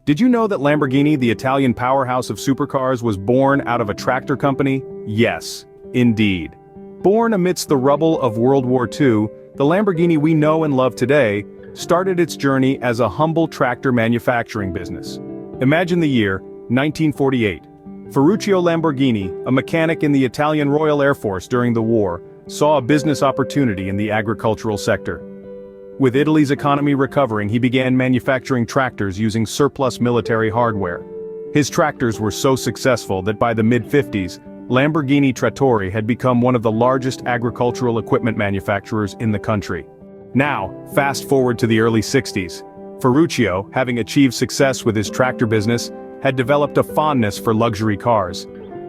Did you know that Lamborghini, the Italian powerhouse of supercars, was born out of a tractor company? Yes, indeed. Born amidst the rubble of World War II, the Lamborghini we know and love today started its journey as a humble tractor manufacturing business. Imagine the year, 1948. Ferruccio Lamborghini, a mechanic in the Italian Royal Air Force during the war, saw a business opportunity in the agricultural sector. With Italy's economy recovering, he began manufacturing tractors using surplus military hardware. His tractors were so successful that by the mid-50s, Lamborghini Trattori had become one of the largest agricultural equipment manufacturers in the country. Now, fast forward to the early 60s. Ferruccio, having achieved success with his tractor business, had developed a fondness for luxury cars.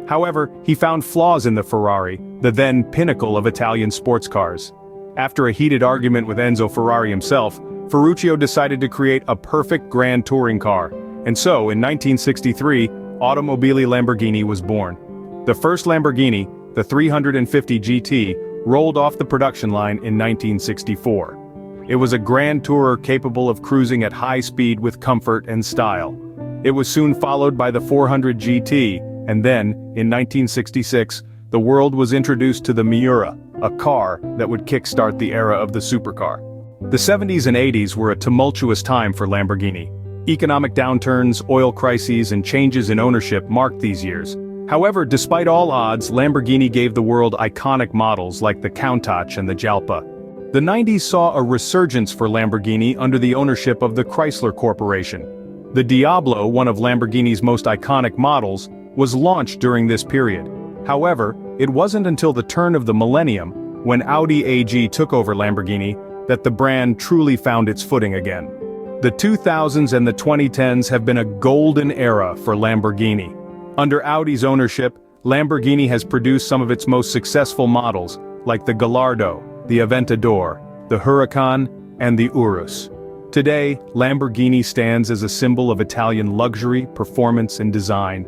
However, he found flaws in the Ferrari, the then pinnacle of Italian sports cars. After a heated argument with Enzo Ferrari himself, Ferruccio decided to create a perfect grand touring car. And so, in 1963, Automobili Lamborghini was born. The first Lamborghini, the 350 GT, rolled off the production line in 1964. It was a grand tourer capable of cruising at high speed with comfort and style. It was soon followed by the 400 GT, and then, in 1966, the world was introduced to the Miura, a car that would kickstart the era of the supercar. The 70s and 80s were a tumultuous time for Lamborghini. Economic downturns, oil crises, and changes in ownership marked these years. However, despite all odds, Lamborghini gave the world iconic models like the Countach and the Jalpa. The 90s saw a resurgence for Lamborghini under the ownership of the Chrysler Corporation. The Diablo, one of Lamborghini's most iconic models, was launched during this period. However, it wasn't until the turn of the millennium, when Audi AG took over Lamborghini, that the brand truly found its footing again. The 2000s and the 2010s have been a golden era for Lamborghini. Under Audi's ownership, Lamborghini has produced some of its most successful models, like the Gallardo, the Aventador, the Huracan, and the Urus. Today, Lamborghini stands as a symbol of Italian luxury, performance, and design.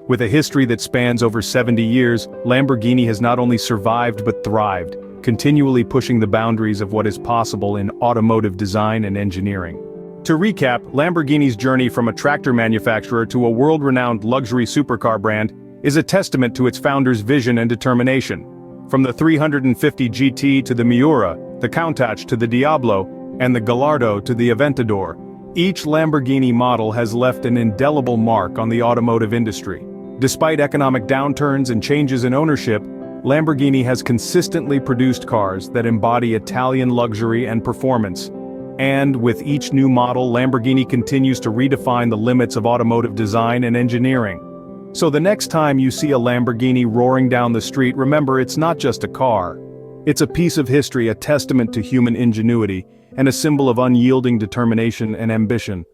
With a history that spans over 70 years, Lamborghini has not only survived but thrived, continually pushing the boundaries of what is possible in automotive design and engineering. To recap, Lamborghini's journey from a tractor manufacturer to a world-renowned luxury supercar brand is a testament to its founder's vision and determination. From the 350 GT to the Miura, the Countach to the Diablo, and the Gallardo to the Aventador, each Lamborghini model has left an indelible mark on the automotive industry. Despite economic downturns and changes in ownership, Lamborghini has consistently produced cars that embody Italian luxury and performance. And with each new model, Lamborghini continues to redefine the limits of automotive design and engineering. So the next time you see a Lamborghini roaring down the street, remember it's not just a car. It's a piece of history, a testament to human ingenuity, and a symbol of unyielding determination and ambition.